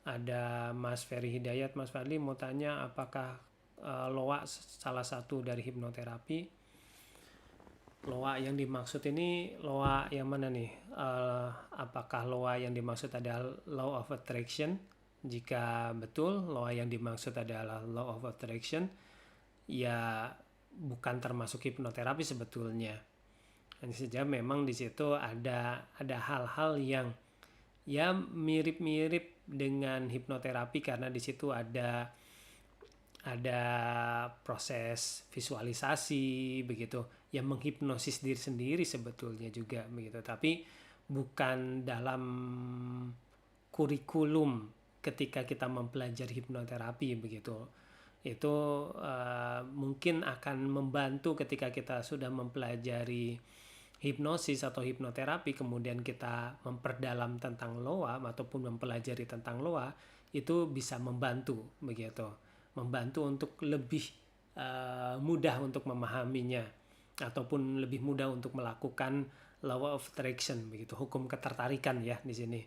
Ada Mas Ferry Hidayat. Mas Fadli mau tanya apakah loa salah satu dari hipnoterapi? Loa yang dimaksud ini loa yang mana nih? Apakah loa yang dimaksud adalah law of attraction? Jika betul, loa yang dimaksud adalah law of attraction, ya bukan termasuk hipnoterapi sebetulnya. Hanya saja memang di situ ada hal-hal yang ya mirip-mirip dengan hipnoterapi, karena di situ ada proses visualisasi begitu yang menghipnosis diri sendiri sebetulnya juga begitu, tapi bukan dalam kurikulum ketika kita mempelajari hipnoterapi begitu. Itu mungkin akan membantu ketika kita sudah mempelajari hipnosis atau hipnoterapi, kemudian kita memperdalam tentang loa ataupun mempelajari tentang loa, itu bisa membantu begitu, membantu untuk lebih mudah untuk memahaminya ataupun lebih mudah untuk melakukan law of attraction begitu, hukum ketertarikan ya di sini.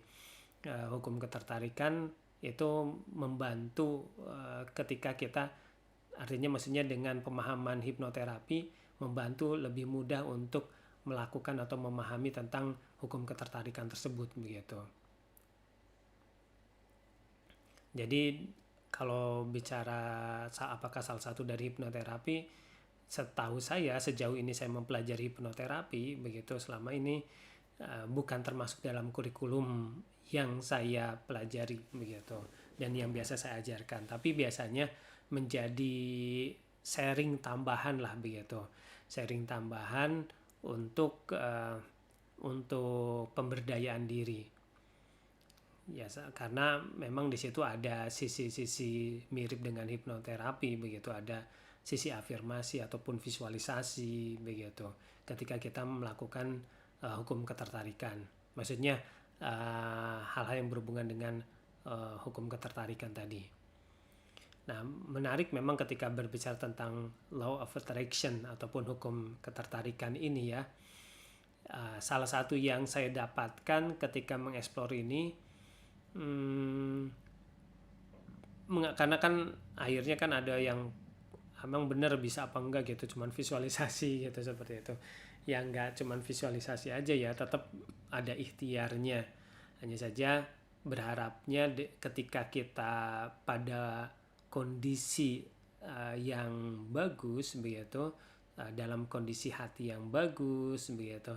Hukum ketertarikan itu membantu ketika kita, artinya maksudnya dengan pemahaman hipnoterapi membantu lebih mudah untuk melakukan atau memahami tentang hukum ketertarikan tersebut begitu. Jadi kalau bicara apakah salah satu dari hipnoterapi, setahu saya sejauh ini saya mempelajari hipnoterapi begitu, selama ini bukan termasuk dalam kurikulum yang saya pelajari begitu dan yang biasa saya ajarkan, tapi biasanya menjadi sharing tambahan lah begitu, sharing tambahan untuk pemberdayaan diri ya, karena memang di situ ada sisi-sisi mirip dengan hipnoterapi begitu, ada sisi afirmasi ataupun visualisasi begitu ketika kita melakukan hukum ketertarikan, maksudnya hal-hal yang berhubungan dengan hukum ketertarikan tadi. Nah, menarik memang ketika berbicara tentang law of attraction ataupun hukum ketertarikan ini ya. Salah satu yang saya dapatkan ketika mengeksplor ini, karena kan akhirnya kan ada yang emang benar bisa apa enggak gitu, cuman visualisasi gitu seperti itu. Ya enggak cuman visualisasi aja ya, tetap ada ikhtiarnya. Hanya saja berharapnya ketika kita pada kondisi yang bagus begitu, dalam kondisi hati yang bagus begitu,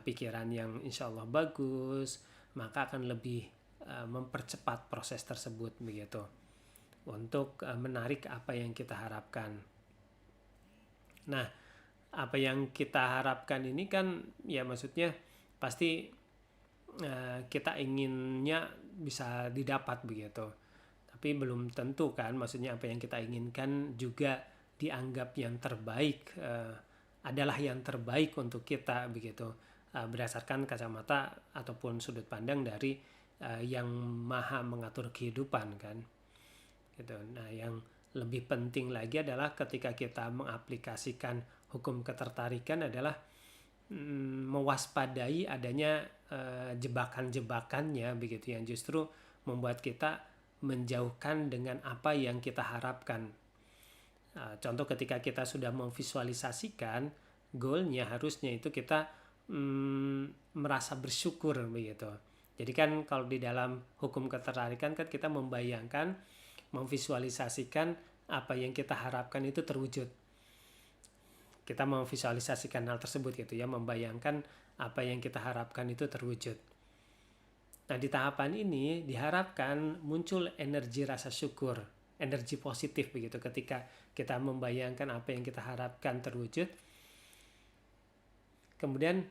pikiran yang insya Allah bagus, maka akan lebih mempercepat proses tersebut begitu untuk menarik apa yang kita harapkan. Nah, apa yang kita harapkan ini kan ya maksudnya pasti kita inginnya bisa didapat begitu, tapi belum tentu kan, maksudnya apa yang kita inginkan juga dianggap yang terbaik, adalah yang terbaik untuk kita begitu, berdasarkan kacamata ataupun sudut pandang dari yang maha mengatur kehidupan kan gitu. Nah, yang lebih penting lagi adalah ketika kita mengaplikasikan hukum ketertarikan adalah mewaspadai adanya jebakan-jebakannya begitu, yang justru membuat kita menjauhkan dengan apa yang kita harapkan. Contoh ketika kita sudah memvisualisasikan goalnya, harusnya itu kita merasa bersyukur begitu. Jadi kan kalau di dalam hukum ketertarikan kan kita membayangkan, memvisualisasikan apa yang kita harapkan itu terwujud. Kita memvisualisasikan hal tersebut gitu ya, membayangkan apa yang kita harapkan itu terwujud. Nah, di tahapan ini diharapkan muncul energi rasa syukur, energi positif begitu ketika kita membayangkan apa yang kita harapkan terwujud. Kemudian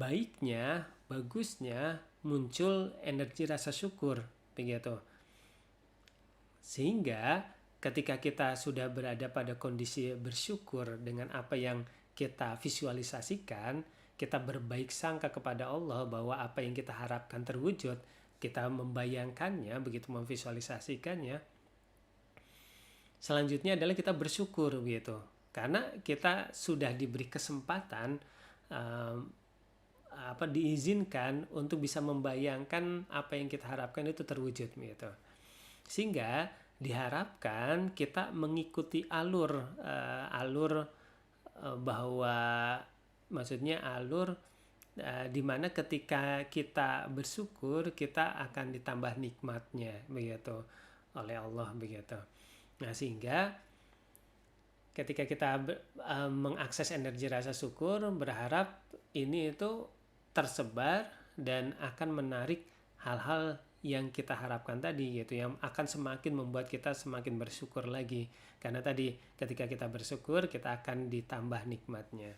baiknya, bagusnya muncul energi rasa syukur begitu. Sehingga ketika kita sudah berada pada kondisi bersyukur dengan apa yang kita visualisasikan, kita berbaik sangka kepada Allah bahwa apa yang kita harapkan terwujud, kita membayangkannya begitu, memvisualisasikannya. Selanjutnya adalah kita bersyukur begitu, karena kita sudah diberi kesempatan diizinkan untuk bisa membayangkan apa yang kita harapkan itu terwujud gitu. Sehingga diharapkan kita mengikuti alur bahwa maksudnya alur di mana ketika kita bersyukur kita akan ditambah nikmatnya begitu oleh Allah begitu. Nah, sehingga ketika kita mengakses energi rasa syukur, berharap ini itu tersebar dan akan menarik hal-hal yang kita harapkan tadi gitu, yang akan semakin membuat kita semakin bersyukur lagi, karena tadi ketika kita bersyukur kita akan ditambah nikmatnya.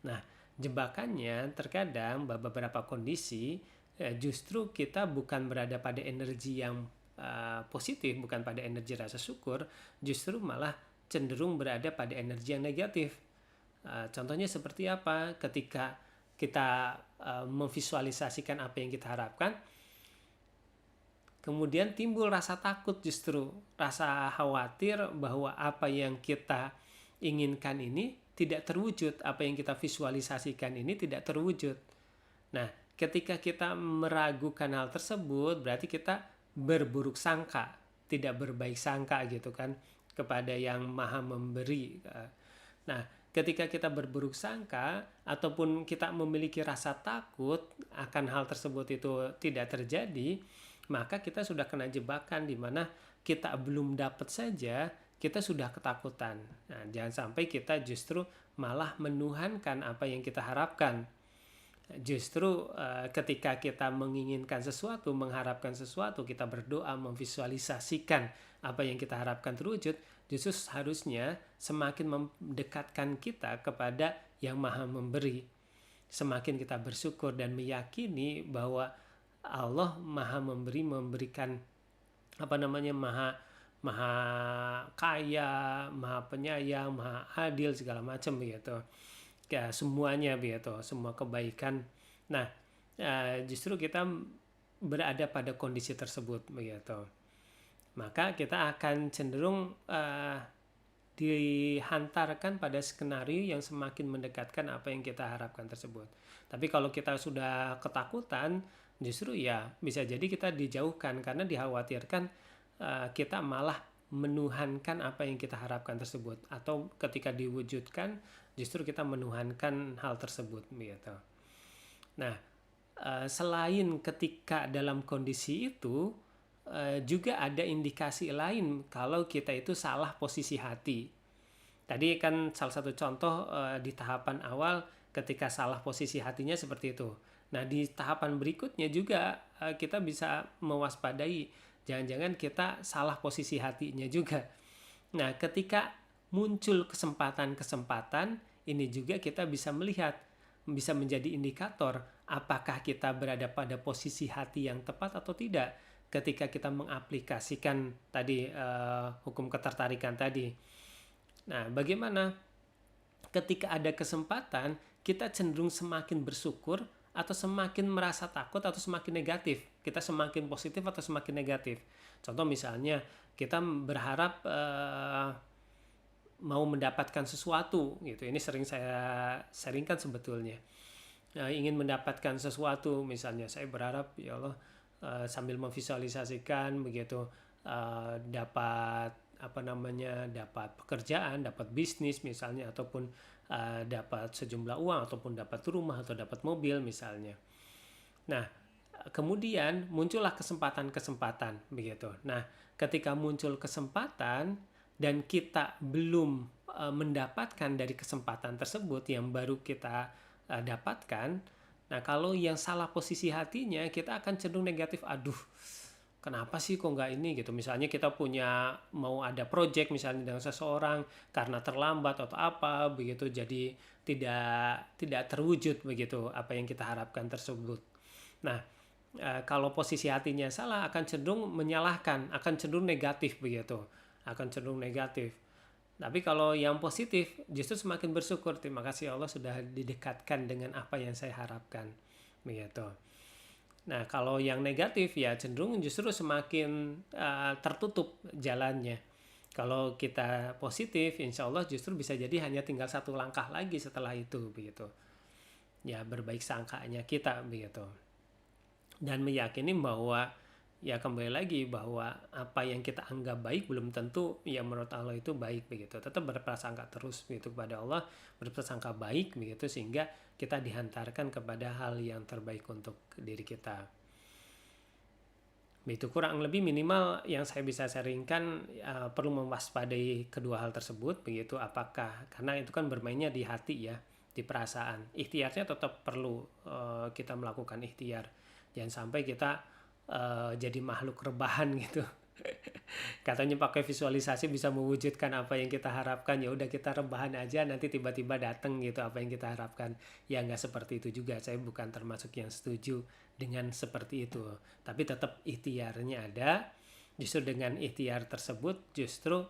Nah, jebakannya terkadang beberapa kondisi justru kita bukan berada pada energi yang positif, bukan pada energi rasa syukur, justru malah cenderung berada pada energi yang negatif. Contohnya seperti apa? Ketika kita memvisualisasikan apa yang kita harapkan, kemudian timbul rasa takut, justru rasa khawatir bahwa apa yang kita inginkan ini tidak terwujud, apa yang kita visualisasikan ini tidak terwujud. Nah, ketika kita meragukan hal tersebut, berarti kita berburuk sangka, tidak berbaik sangka gitu kan, kepada yang maha memberi. Nah, ketika kita berburuk sangka ataupun kita memiliki rasa takut akan hal tersebut itu tidak terjadi, maka kita sudah kena jebakan di mana kita belum dapat saja kita sudah ketakutan. Nah, jangan sampai kita justru malah menuhankan apa yang kita harapkan. Justru ketika kita menginginkan sesuatu, mengharapkan sesuatu, kita berdoa, memvisualisasikan apa yang kita harapkan terwujud, justru harusnya semakin mendekatkan kita kepada yang maha memberi. Semakin kita bersyukur dan meyakini bahwa Allah maha memberi, memberikan maha kaya, maha penyayang, maha adil, segala macam begitu. Ya, semuanya begitu, semua kebaikan. Nah, justru kita berada pada kondisi tersebut begitu. Maka kita akan cenderung dihantarkan pada skenario yang semakin mendekatkan apa yang kita harapkan tersebut. Tapi kalau kita sudah ketakutan, justru ya bisa jadi kita dijauhkan karena dikhawatirkan kita malah menuhankan apa yang kita harapkan tersebut, atau ketika diwujudkan justru kita menuhankan hal tersebut gitu. Nah, selain ketika dalam kondisi itu juga ada indikasi lain kalau kita itu salah posisi hati. Tadi kan salah satu contoh di tahapan awal ketika salah posisi hatinya seperti itu. Nah, di tahapan berikutnya juga kita bisa mewaspadai jangan-jangan kita salah posisi hatinya juga. Nah, ketika muncul kesempatan-kesempatan, ini juga kita bisa melihat, bisa menjadi indikator apakah kita berada pada posisi hati yang tepat atau tidak ketika kita mengaplikasikan tadi hukum ketertarikan tadi. Nah, bagaimana ketika ada kesempatan kita cenderung semakin bersyukur atau semakin merasa takut atau semakin negatif? Kita semakin positif atau semakin negatif? Contoh misalnya kita berharap mau mendapatkan sesuatu gitu. Ini sering saya sharingkan sebetulnya. Ingin mendapatkan sesuatu, misalnya saya berharap ya Allah sambil memvisualisasikan begitu dapat dapat pekerjaan, dapat bisnis misalnya, ataupun dapat sejumlah uang, ataupun dapat rumah atau dapat mobil misalnya. Nah, kemudian muncullah kesempatan-kesempatan begitu. Nah, ketika muncul kesempatan dan kita belum mendapatkan dari kesempatan tersebut yang baru kita dapatkan, nah kalau yang salah posisi hatinya kita akan cenderung negatif. Aduh, kenapa sih kok nggak ini gitu. Misalnya kita mau ada project misalnya dengan seseorang, karena terlambat atau apa begitu, jadi tidak terwujud begitu apa yang kita harapkan tersebut. Nah, kalau posisi hatinya salah akan cenderung menyalahkan, akan cenderung negatif begitu, akan cenderung negatif. Tapi kalau yang positif justru semakin bersyukur, terima kasih Allah sudah didekatkan dengan apa yang saya harapkan begitu. Nah, kalau yang negatif ya cenderung justru semakin tertutup jalannya. Kalau kita positif, insya Allah justru bisa jadi hanya tinggal satu langkah lagi setelah itu begitu. ya berbaik sangkanya kita begitu. Dan meyakini bahwa ya kembali lagi bahwa apa yang kita anggap baik belum tentu ya menurut Allah itu baik begitu. Tetap berprasangka terus begitu kepada Allah, berprasangka baik begitu sehingga kita dihantarkan kepada hal yang terbaik untuk diri kita. Itu kurang lebih minimal yang saya bisa sharingkan, perlu mewaspadai kedua hal tersebut begitu. Apakah karena itu kan bermainnya di hati ya, di perasaan. Ikhtiarnya tetap perlu kita melakukan ikhtiar. Jangan sampai kita jadi makhluk rebahan gitu. Katanya pakai visualisasi bisa mewujudkan apa yang kita harapkan, ya udah kita rebahan aja nanti tiba-tiba datang gitu apa yang kita harapkan. Ya nggak seperti itu juga, saya bukan termasuk yang setuju dengan seperti itu. Tapi tetap ikhtiarnya ada. Justru dengan ikhtiar tersebut justru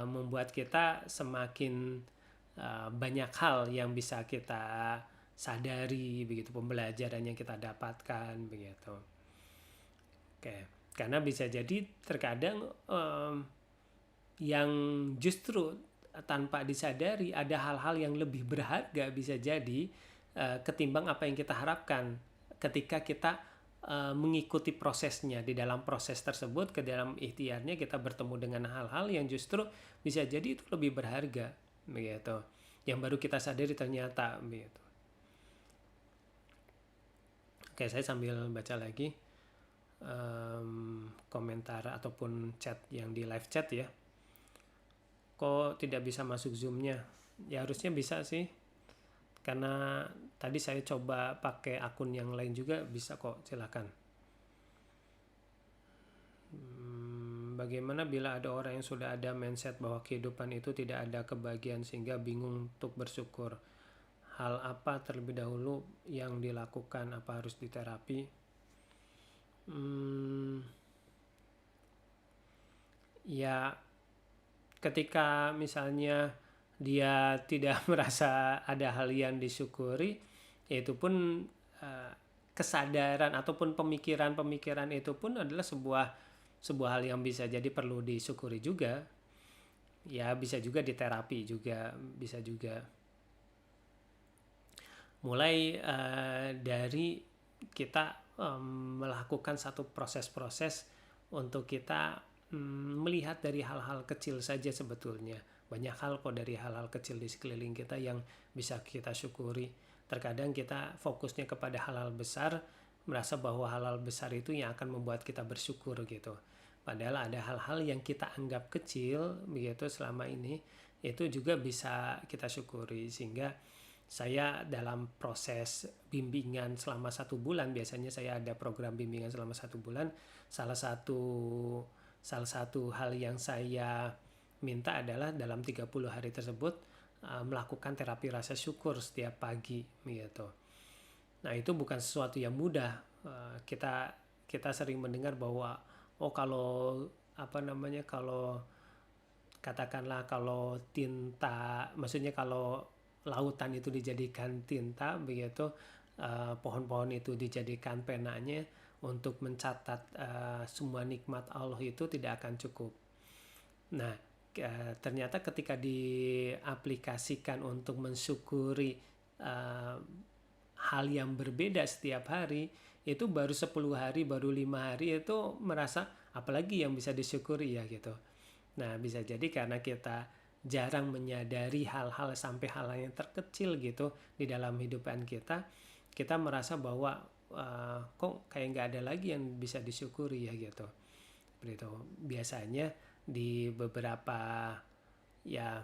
membuat kita semakin banyak hal yang bisa kita sadari begitu, pembelajaran yang kita dapatkan begitu. Oke, karena bisa jadi terkadang yang justru tanpa disadari ada hal-hal yang lebih berharga bisa jadi ketimbang apa yang kita harapkan ketika kita mengikuti prosesnya. Di dalam proses tersebut, ke dalam ikhtiarnya kita bertemu dengan hal-hal yang justru bisa jadi itu lebih berharga begitu, yang baru kita sadari ternyata begitu. Oke, saya sambil baca lagi komentar ataupun chat yang di live chat ya. Kok tidak bisa masuk Zoom-nya? Ya harusnya bisa sih, karena tadi saya coba pakai akun yang lain juga bisa kok, silakan. Bagaimana bila ada orang yang sudah ada mindset bahwa kehidupan itu tidak ada kebahagiaan sehingga bingung untuk bersyukur? Hal apa terlebih dahulu yang dilakukan? Apa harus diterapi? Ya ketika misalnya dia tidak merasa ada hal yang disyukuri, itu pun kesadaran ataupun pemikiran itu pun adalah sebuah hal yang bisa jadi perlu disyukuri juga. Ya bisa juga diterapi juga, bisa juga. Mulai dari kita melakukan satu proses-proses untuk kita melihat dari hal-hal kecil saja sebetulnya. Banyak hal kok dari hal-hal kecil di sekeliling kita yang bisa kita syukuri. Terkadang kita fokusnya kepada hal-hal besar, merasa bahwa hal-hal besar itu yang akan membuat kita bersyukur gitu. Padahal ada hal-hal yang kita anggap kecil begitu selama ini, itu juga bisa kita syukuri. Sehingga saya dalam proses bimbingan selama 1 bulan, biasanya saya ada program bimbingan selama 1 bulan, salah satu hal yang saya minta adalah dalam 30 hari tersebut melakukan terapi rasa syukur setiap pagi gitu. Nah itu bukan sesuatu yang mudah. Kita sering mendengar bahwa kalau katakanlah kalau tinta, maksudnya kalau lautan itu dijadikan tinta begitu, pohon-pohon itu dijadikan penanya untuk mencatat semua nikmat Allah itu tidak akan cukup. Nah ternyata ketika diaplikasikan untuk mensyukuri hal yang berbeda setiap hari, itu baru 10 hari, baru 5 hari itu merasa apalagi yang bisa disyukuri ya gitu. Nah bisa jadi karena kita jarang menyadari hal-hal sampai hal yang terkecil gitu di dalam hidupan kita merasa bahwa kok kayak nggak ada lagi yang bisa disyukuri ya gitu. Begitu. Biasanya di beberapa ya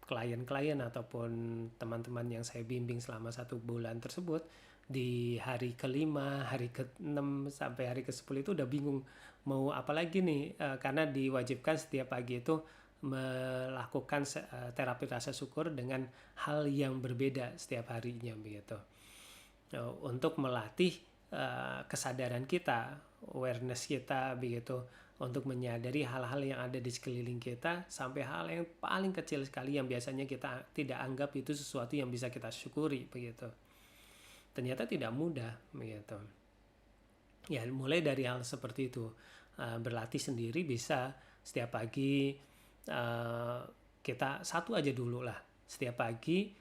klien-klien ataupun teman-teman yang saya bimbing selama 1 bulan tersebut, di hari ke-5, hari ke-6 sampai hari ke-10 itu udah bingung mau apa lagi nih, karena diwajibkan setiap pagi itu melakukan terapi rasa syukur dengan hal yang berbeda setiap harinya begitu. Untuk melatih kesadaran kita, awareness kita begitu, untuk menyadari hal-hal yang ada di sekeliling kita sampai hal yang paling kecil sekali yang biasanya kita tidak anggap itu sesuatu yang bisa kita syukuri begitu. Ternyata tidak mudah begitu. Ya mulai dari hal seperti itu, berlatih sendiri bisa setiap pagi. Kita satu aja dulu lah setiap pagi,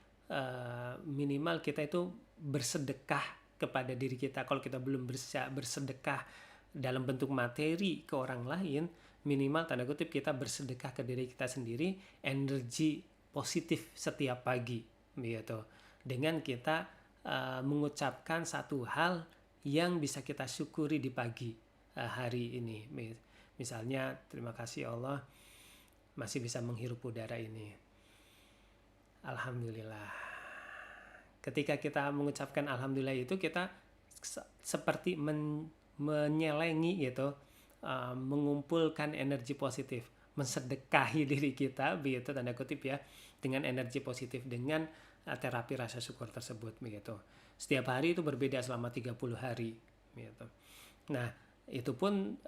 minimal kita itu bersedekah kepada diri kita. Kalau kita belum bisa bersedekah dalam bentuk materi ke orang lain, minimal tanda kutip kita bersedekah ke diri kita sendiri, energi positif setiap pagi gitu. Dengan kita mengucapkan satu hal yang bisa kita syukuri di pagi hari ini. Misalnya, terima kasih Allah masih bisa menghirup udara ini. Alhamdulillah. Ketika kita mengucapkan alhamdulillah itu, kita seperti menyelengi gitu, mengumpulkan energi positif, mensedekahi diri kita begitu tanda kutip ya, dengan energi positif, dengan terapi rasa syukur tersebut begitu. Setiap hari itu berbeda selama 30 hari gitu. Nah, itu pun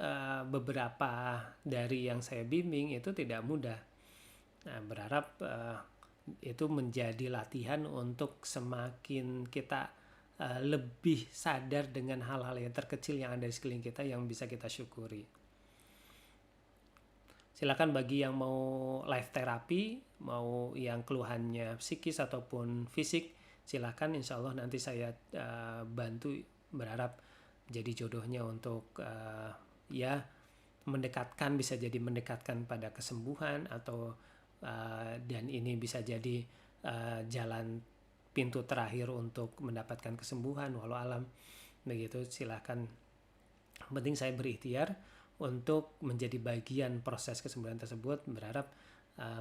beberapa dari yang saya bimbing itu tidak mudah. Nah, berharap itu menjadi latihan untuk semakin kita lebih sadar dengan hal-hal yang terkecil yang ada di sekeliling kita yang bisa kita syukuri. Silakan bagi yang mau live terapi, mau yang keluhannya psikis ataupun fisik, silakan, insya Allah nanti saya bantu, berharap jadi jodohnya untuk ya mendekatkan, bisa jadi mendekatkan pada kesembuhan, atau dan ini bisa jadi jalan pintu terakhir untuk mendapatkan kesembuhan, walau alam begitu. Silakan, penting saya berikhtiar untuk menjadi bagian proses kesembuhan tersebut. Berharap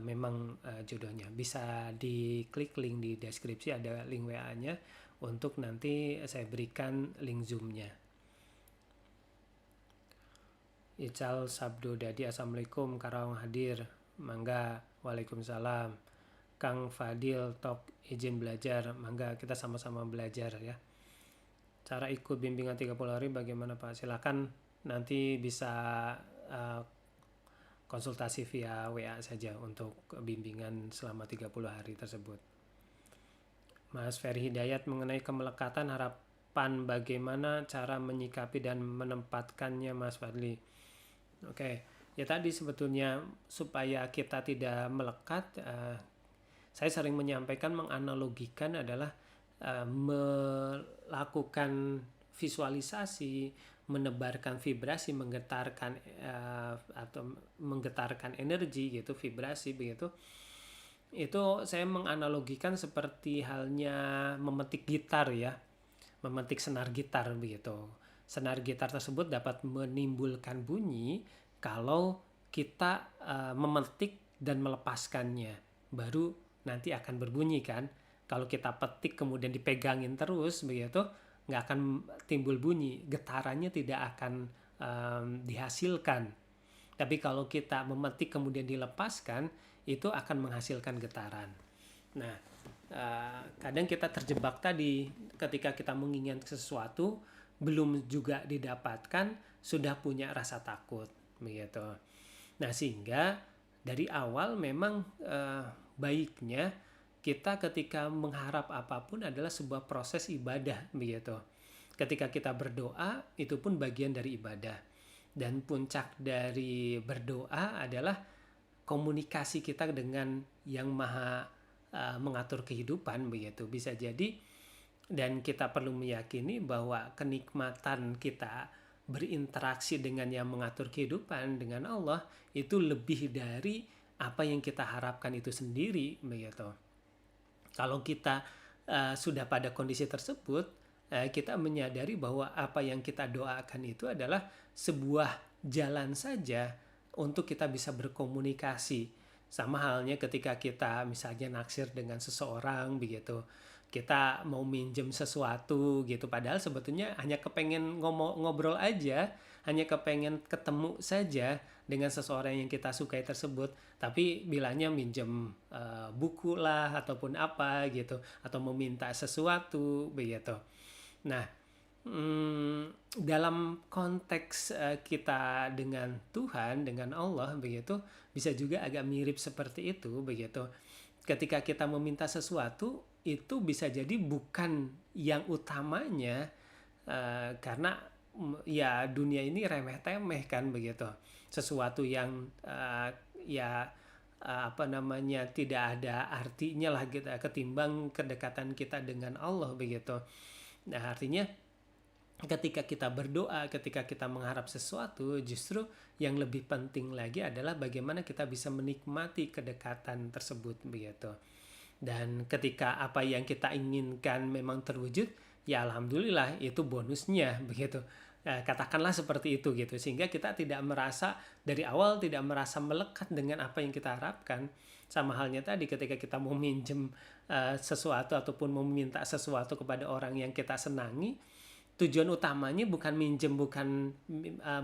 memang jodohnya. Bisa diklik link di deskripsi, ada link WA-nya, untuk nanti saya berikan link Zoom-nya. Ical Sabdo Dadi, Assalamualaikum, Karawang hadir, mangga. Waalaikumsalam. Kang Fadil, tok izin belajar, mangga kita sama-sama belajar ya. Cara ikut bimbingan 30 hari bagaimana Pak? Silakan nanti bisa konsultasi via WA saja untuk bimbingan selama 30 hari tersebut. Mas Ferry Hidayat, mengenai kemelekatan, harapan bagaimana cara menyikapi dan menempatkannya Mas Fadli? Oke, ya tadi sebetulnya supaya kita tidak melekat, saya sering menyampaikan, menganalogikan adalah melakukan visualisasi, menebarkan vibrasi, menggetarkan atau menggetarkan energi gitu, vibrasi begitu. Itu saya menganalogikan seperti halnya memetik gitar ya, memetik senar gitar begitu. Senar gitar tersebut dapat menimbulkan bunyi kalau kita memetik dan melepaskannya, baru nanti akan berbunyi kan. Kalau kita petik kemudian dipegangin terus begitu, nggak akan timbul bunyi, getarannya tidak akan dihasilkan. Tapi kalau kita memetik kemudian dilepaskan, itu akan menghasilkan getaran. Nah, kadang kita terjebak tadi, ketika kita menginginkan sesuatu belum juga didapatkan, sudah punya rasa takut begitu. Nah, sehingga dari awal memang baiknya kita ketika mengharap apapun adalah sebuah proses ibadah begitu. Ketika kita berdoa, itu pun bagian dari ibadah. Dan puncak dari berdoa adalah komunikasi kita dengan yang maha mengatur kehidupan begitu. Bisa jadi, dan kita perlu meyakini bahwa kenikmatan kita berinteraksi dengan yang mengatur kehidupan, dengan Allah, itu lebih dari apa yang kita harapkan itu sendiri begitu. Kalau kita sudah pada kondisi tersebut, kita menyadari bahwa apa yang kita doakan itu adalah sebuah jalan saja untuk kita bisa berkomunikasi. Sama halnya ketika kita misalnya naksir dengan seseorang begitu, kita mau minjem sesuatu gitu, padahal sebetulnya hanya kepengen ngobrol aja, hanya kepengen ketemu saja dengan seseorang yang kita sukai tersebut, tapi bilangnya minjem buku lah ataupun apa gitu, atau meminta sesuatu begitu. Nah, dalam konteks kita dengan Tuhan, dengan Allah begitu, bisa juga agak mirip seperti itu begitu. Ketika kita meminta sesuatu, itu bisa jadi bukan yang utamanya, karena ya dunia ini remeh-temeh kan begitu. Sesuatu yang tidak ada artinya lah kita, ketimbang kedekatan kita dengan Allah begitu. Nah, artinya ketika kita berdoa, ketika kita mengharap sesuatu, justru yang lebih penting lagi adalah bagaimana kita bisa menikmati kedekatan tersebut begitu. Dan ketika apa yang kita inginkan memang terwujud, ya alhamdulillah itu bonusnya begitu. Katakanlah seperti itu gitu, sehingga kita tidak merasa dari awal tidak merasa melekat dengan apa yang kita harapkan. Sama halnya tadi ketika kita mau minjem sesuatu ataupun mau minta sesuatu kepada orang yang kita senangi, tujuan utamanya bukan minjem, bukan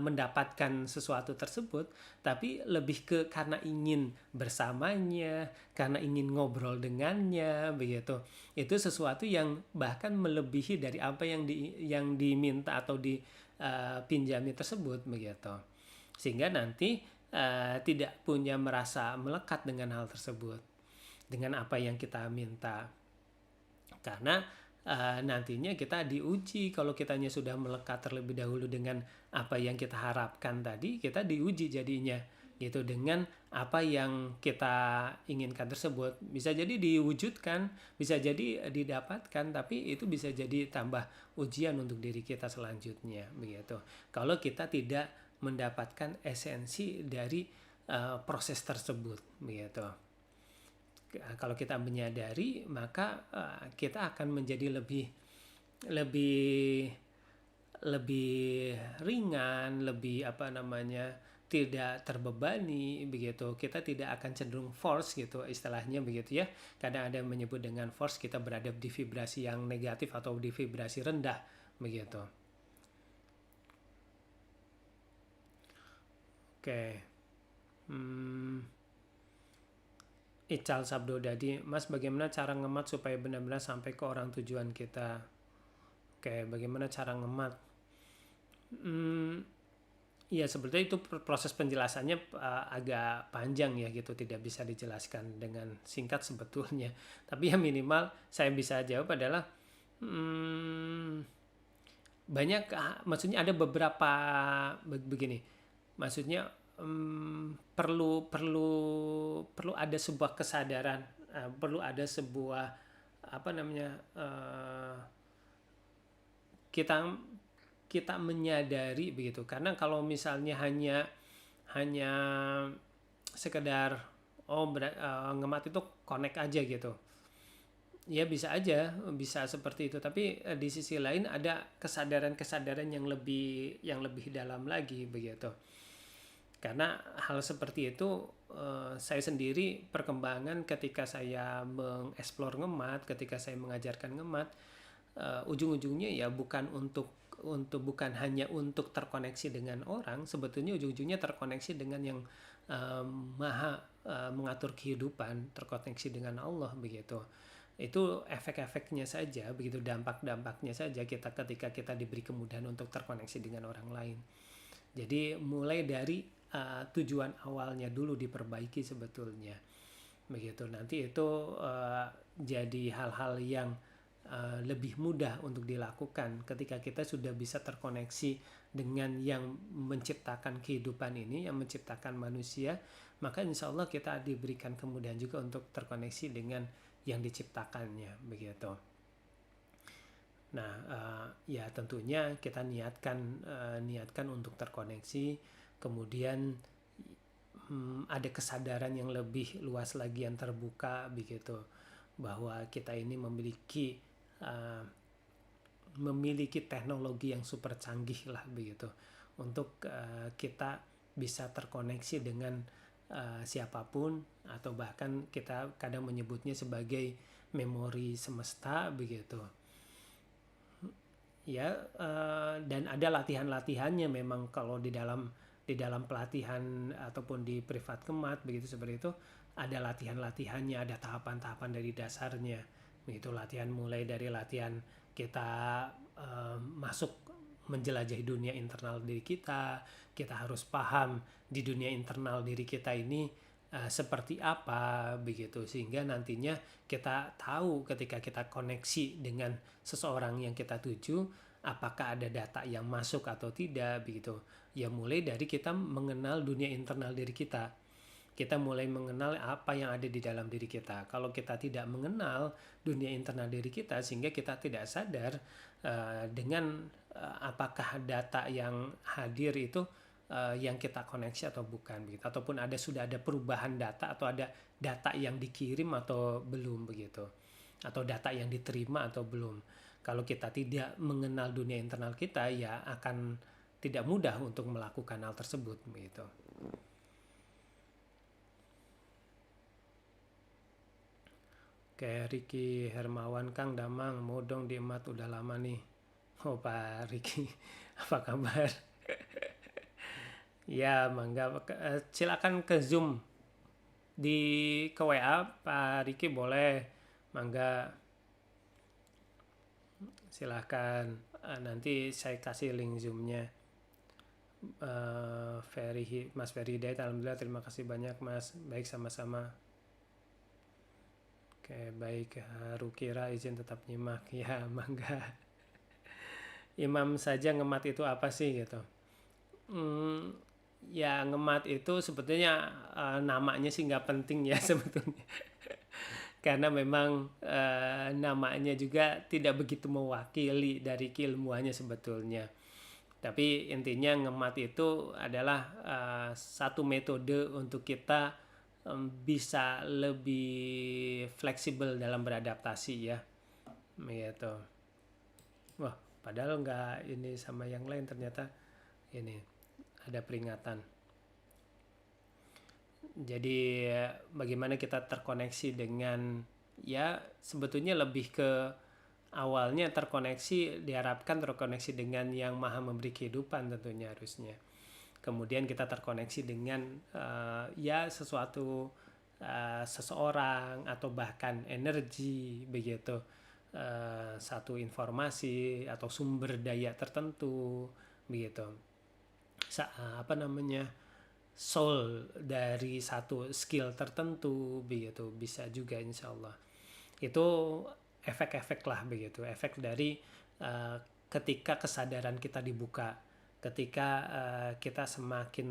mendapatkan sesuatu tersebut, tapi lebih ke karena ingin bersamanya, karena ingin ngobrol dengannya begitu. Itu sesuatu yang bahkan melebihi dari apa yang diminta atau dipinjami tersebut begitu. Sehingga nanti tidak punya merasa melekat dengan hal tersebut, dengan apa yang kita minta. Karena nantinya kita diuji, kalau kitanya sudah melekat terlebih dahulu dengan apa yang kita harapkan tadi, kita diuji jadinya gitu dengan apa yang kita inginkan tersebut. Bisa jadi diwujudkan, bisa jadi didapatkan, tapi itu bisa jadi tambah ujian untuk diri kita selanjutnya begitu. Kalau kita tidak mendapatkan esensi dari proses tersebut begitu. Kalau kita menyadari, maka kita akan menjadi lebih ringan, lebih tidak terbebani begitu. Kita tidak akan cenderung force gitu istilahnya begitu ya. Kadang ada yang menyebut dengan force, kita berada di vibrasi yang negatif atau di vibrasi rendah begitu. Oke. Ical Sabdo Dadi, Mas bagaimana cara ngemat supaya benar-benar sampai ke orang tujuan kita? Oke, bagaimana cara ngemat? Ya sebetulnya itu proses penjelasannya agak panjang ya gitu, tidak bisa dijelaskan dengan singkat sebetulnya. Tapi yang minimal saya bisa jawab adalah banyak, maksudnya ada beberapa begini, maksudnya perlu ada sebuah kesadaran, perlu ada sebuah kita menyadari begitu. Karena kalau misalnya hanya sekedar ngemat itu connect aja gitu, ya bisa aja, bisa seperti itu. Tapi di sisi lain ada kesadaran yang lebih dalam lagi begitu. Karena hal seperti itu saya sendiri perkembangan ketika saya mengeksplor ngemat, ketika saya mengajarkan ngemat, ujung-ujungnya ya bukan bukan hanya untuk terkoneksi dengan orang, sebetulnya ujung-ujungnya terkoneksi dengan yang maha mengatur kehidupan, terkoneksi dengan Allah begitu. Itu efek-efeknya saja begitu, dampak-dampaknya saja ketika kita diberi kemudahan untuk terkoneksi dengan orang lain. Jadi mulai dari tujuan awalnya dulu diperbaiki sebetulnya begitu. Nanti itu jadi hal-hal yang lebih mudah untuk dilakukan ketika kita sudah bisa terkoneksi dengan yang menciptakan kehidupan ini, yang menciptakan manusia. Maka insya Allah kita diberikan kemudahan juga untuk terkoneksi dengan yang diciptakannya begitu. Nah, ya tentunya kita niatkan untuk terkoneksi, kemudian ada kesadaran yang lebih luas lagi yang terbuka begitu, bahwa kita ini memiliki teknologi yang super canggih lah begitu, untuk kita bisa terkoneksi dengan siapapun, atau bahkan kita kadang menyebutnya sebagai memori semesta begitu. Ya, dan ada latihan-latihannya memang kalau di dalam pelatihan ataupun di privat kemat begitu, seperti itu ada latihan-latihannya, ada tahapan-tahapan dari dasarnya begitu. Latihan mulai dari latihan kita masuk menjelajahi dunia internal diri kita harus paham di dunia internal diri kita ini seperti apa begitu, sehingga nantinya kita tahu ketika kita koneksi dengan seseorang yang kita tuju, apakah ada data yang masuk atau tidak begitu. Ya mulai dari kita mengenal dunia internal diri kita kita mulai mengenal apa yang ada di dalam diri kita. Kalau kita tidak mengenal dunia internal diri kita, sehingga kita tidak sadar dengan apakah data yang hadir itu yang kita koneksi atau bukan begitu, ataupun sudah ada perubahan data, atau ada data yang dikirim atau belum begitu, atau data yang diterima atau belum. Kalau kita tidak mengenal dunia internal kita, ya akan tidak mudah untuk melakukan hal tersebut begitu. Kayak Ricky Hermawan, Kang Damang, mau dong di emat, udah lama nih. Oh Pak Ricky, apa kabar? Ya mangga, silakan ke Zoom ke WA Pak Ricky, boleh, mangga silahkan. Nanti saya kasih link Zoom-nya. Mas Ferry Hidayat, alhamdulillah, terima kasih banyak Mas, baik, sama-sama. Oke, baik. Rukira izin tetap nyimak, ya mangga. Imam saja ngemat itu apa sih gitu? Ya ngemat itu sebetulnya namanya sih nggak penting ya sebetulnya. Karena memang namanya juga tidak begitu mewakili dari keilmuannya sebetulnya. Tapi intinya ngemat itu adalah satu metode untuk kita bisa lebih fleksibel dalam beradaptasi ya, gitu. Wah, padahal nggak ini sama yang lain, ternyata ini ada peringatan. Jadi bagaimana kita terkoneksi dengan, ya sebetulnya lebih ke awalnya diharapkan terkoneksi dengan yang maha memberi kehidupan tentunya harusnya. Kemudian kita terkoneksi dengan ya sesuatu, seseorang, atau bahkan energi begitu, satu informasi atau sumber daya tertentu begitu, soul dari satu skill tertentu begitu, bisa juga insya Allah. Itu efek-efek lah begitu, efek dari ketika kesadaran kita dibuka, ketika kita semakin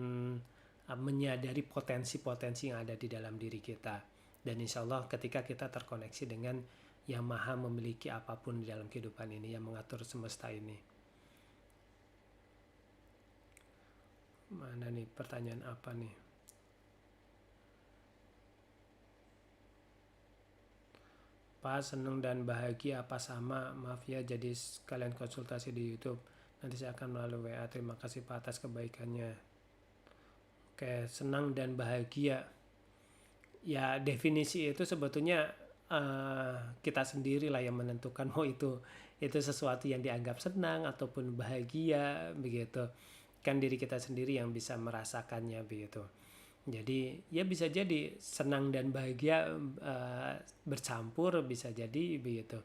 menyadari potensi-potensi yang ada di dalam diri kita, dan insya Allah ketika kita terkoneksi dengan yang maha memiliki apapun di dalam kehidupan ini, yang mengatur semesta ini. Mana nih pertanyaan apa nih? Pak, seneng dan bahagia apa sama? Maaf ya, jadi sekalian konsultasi di YouTube. Nanti saya akan melalui WA. Terima kasih Pak atas kebaikannya. Oke, senang dan bahagia. Ya definisi itu sebetulnya kita sendiri lah yang menentukan mau itu sesuatu yang dianggap senang ataupun bahagia begitu. Kan diri kita sendiri yang bisa merasakannya begitu. Jadi ya bisa jadi senang dan bahagia bercampur, bisa jadi begitu.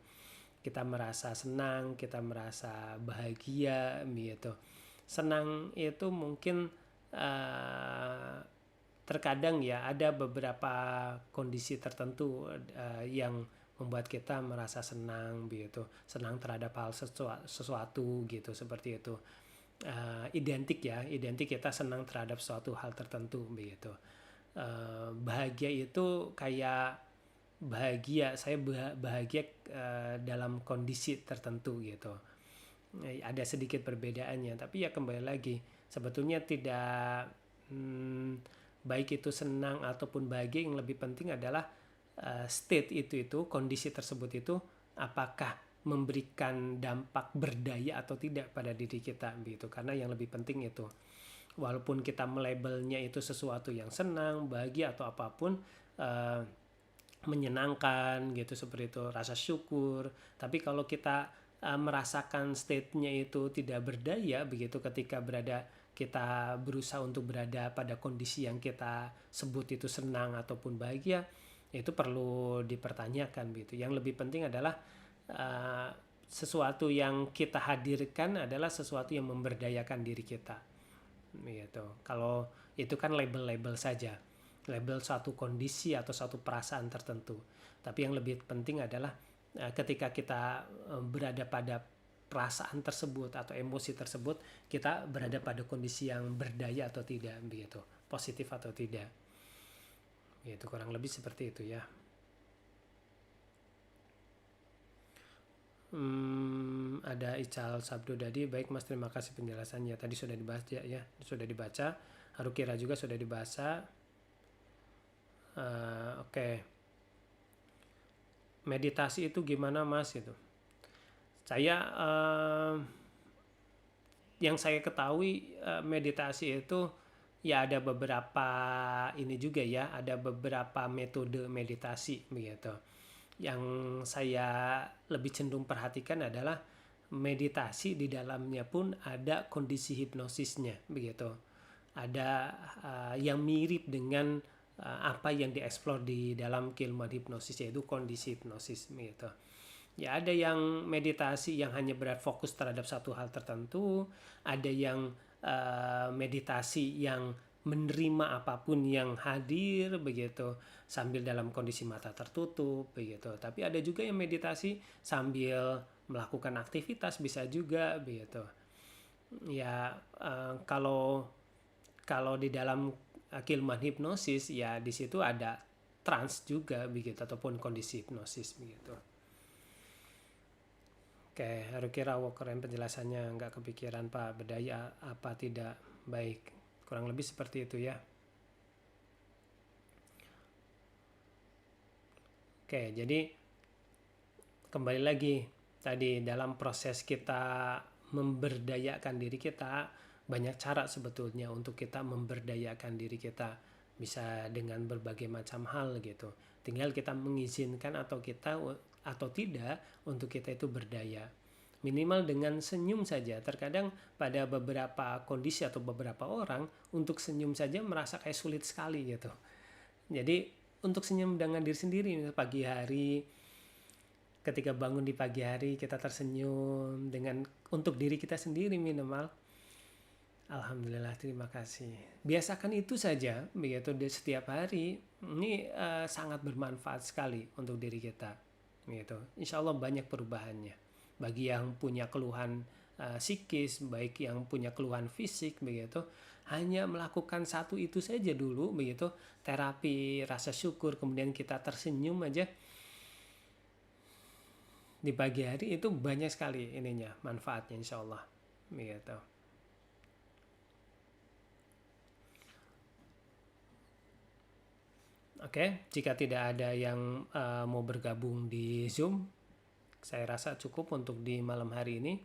Kita merasa senang, kita merasa bahagia begitu. Senang itu mungkin terkadang ya ada beberapa kondisi tertentu yang membuat kita merasa senang begitu, senang terhadap hal sesuatu gitu, seperti itu. Identik kita senang terhadap suatu hal tertentu begitu. Bahagia itu kayak saya bahagia dalam kondisi tertentu gitu. Ada sedikit perbedaannya, tapi ya kembali lagi sebetulnya tidak baik itu senang ataupun bahagia, yang lebih penting adalah state itu kondisi tersebut itu apakah memberikan dampak berdaya atau tidak pada diri kita begitu. Karena yang lebih penting itu, walaupun kita melabelnya itu sesuatu yang senang, bahagia atau apapun, menyenangkan gitu, seperti itu, rasa syukur, tapi kalau kita merasakan state-nya itu tidak berdaya begitu, ketika kita berusaha untuk berada pada kondisi yang kita sebut itu senang ataupun bahagia, itu perlu dipertanyakan begitu. Yang lebih penting adalah sesuatu yang kita hadirkan adalah sesuatu yang memberdayakan diri kita gitu. Kalau itu kan label-label saja, label suatu kondisi atau suatu perasaan tertentu. Tapi yang lebih penting adalah ketika kita berada pada perasaan tersebut atau emosi tersebut, kita berada pada kondisi yang berdaya atau tidak begitu, positif atau tidak. Itu kurang lebih seperti itu ya. Ada Ical Sabdo Dadi, baik Mas, terima kasih penjelasannya. Tadi sudah dibahas ya, sudah dibaca. Harukira juga sudah dibahas. Oke. Meditasi itu gimana Mas itu? Saya yang saya ketahui meditasi itu ya ada beberapa ini juga ya, ada beberapa metode meditasi begitu. Yang saya lebih cenderung perhatikan adalah meditasi di dalamnya pun ada kondisi hipnosisnya begitu. Ada yang mirip dengan apa yang dieksplor di dalam keilmuan hipnosis, yaitu kondisi hipnosis begitu. Ya ada yang meditasi yang hanya berfokus terhadap satu hal tertentu, ada yang meditasi yang menerima apapun yang hadir begitu sambil dalam kondisi mata tertutup begitu. Tapi ada juga yang meditasi sambil melakukan aktivitas bisa juga begitu. Ya kalau di dalam keilmuan hipnosis ya di situ ada trance juga begitu ataupun kondisi hipnosis begitu. Oke, Harukira, keren penjelasannya, nggak kepikiran Pak, berdaya apa tidak, baik, kurang lebih seperti itu ya. Oke, jadi kembali lagi tadi dalam proses kita memberdayakan diri kita, banyak cara sebetulnya untuk kita memberdayakan diri kita, bisa dengan berbagai macam hal gitu. Tinggal kita mengizinkan atau tidak untuk kita itu berdaya. Minimal dengan senyum saja. Terkadang pada beberapa kondisi atau beberapa orang untuk senyum saja merasa kayak sulit sekali gitu. Jadi untuk senyum dengan diri sendiri, pagi hari ketika bangun di pagi hari kita tersenyum dengan untuk diri kita sendiri minimal. Alhamdulillah, terima kasih. Biasakan itu saja begitu di setiap hari. Ini sangat bermanfaat sekali untuk diri kita. Gitu. Insya Allah banyak perubahannya. Bagi yang punya keluhan psikis, baik yang punya keluhan fisik begitu, hanya melakukan satu itu saja dulu begitu, terapi rasa syukur, kemudian kita tersenyum aja di pagi hari, itu banyak sekali ininya manfaatnya insya Allah begitu. Oke, jika tidak ada yang mau bergabung di Zoom, saya rasa cukup untuk di malam hari ini.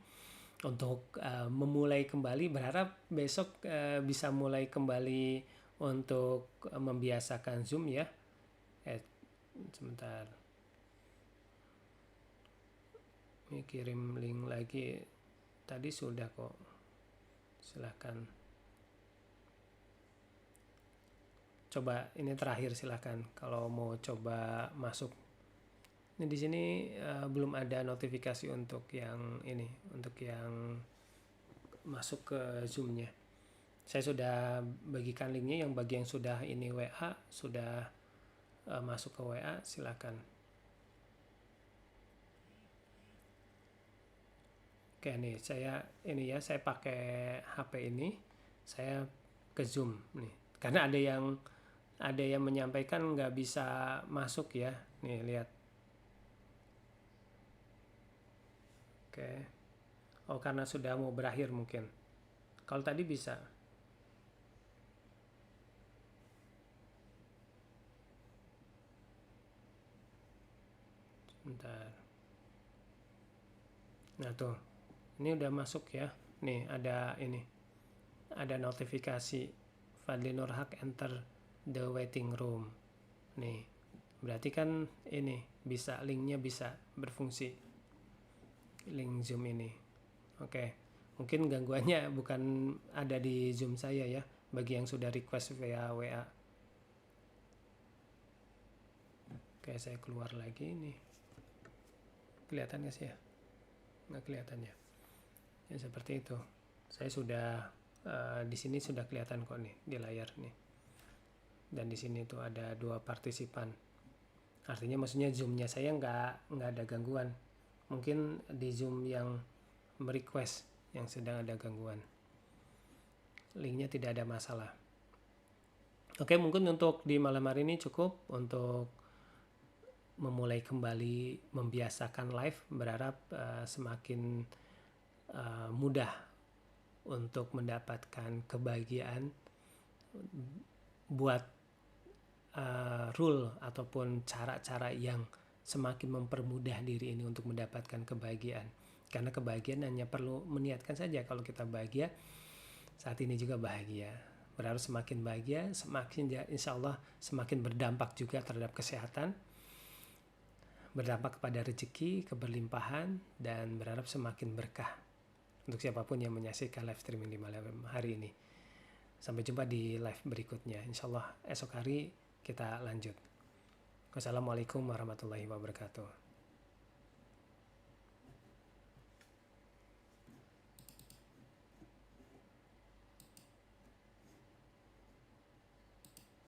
Untuk memulai kembali, berharap besok bisa mulai kembali untuk membiasakan Zoom ya. Sebentar, ini kirim link lagi, tadi sudah kok, silahkan. Coba ini terakhir, silahkan kalau mau coba masuk. Ini di sini belum ada notifikasi untuk yang ini, untuk yang masuk ke Zoom-nya. Saya sudah bagikan linknya, yang bagi yang sudah ini WA, sudah masuk ke WA, silakan. Oke nih, saya pakai HP ini, saya ke Zoom nih. Karena ada yang menyampaikan nggak bisa masuk ya. Nih lihat. Oke. Oh, karena sudah mau berakhir mungkin. Kalau tadi bisa. Sebentar. Nah tuh, ini udah masuk ya. Nih ada ini, ada notifikasi Fadli Nurhak enter the waiting room. Nih, berarti kan ini bisa, linknya bisa berfungsi, link Zoom ini. Oke, mungkin gangguannya bukan ada di Zoom saya ya, bagi yang sudah request via WA. Oke, saya keluar lagi nih. Kelihatan nggak sih ya? Nggak kelihatan ya. Ya seperti itu. Saya sudah di sini sudah kelihatan kok nih di layar nih. Dan di sini tuh ada 2 partisipan. Artinya maksudnya Zoom-nya saya nggak ada gangguan. Mungkin di Zoom yang merequest yang sedang ada gangguan. Linknya tidak ada masalah. Oke, mungkin untuk di malam hari ini cukup untuk memulai kembali membiasakan live. Berharap semakin mudah untuk mendapatkan kebahagiaan. Buat rule ataupun cara-cara yang semakin mempermudah diri ini untuk mendapatkan kebahagiaan. Karena kebahagiaan hanya perlu meniatkan saja. Kalau kita bahagia, saat ini juga bahagia. Berharap semakin bahagia, semakin insya Allah semakin berdampak juga terhadap kesehatan, berdampak kepada rezeki, keberlimpahan, dan berharap semakin berkah untuk siapapun yang menyaksikan live streaming di malam hari ini. Sampai jumpa di live berikutnya. Insya Allah esok hari kita lanjut. Wassalamualaikum warahmatullahi wabarakatuh.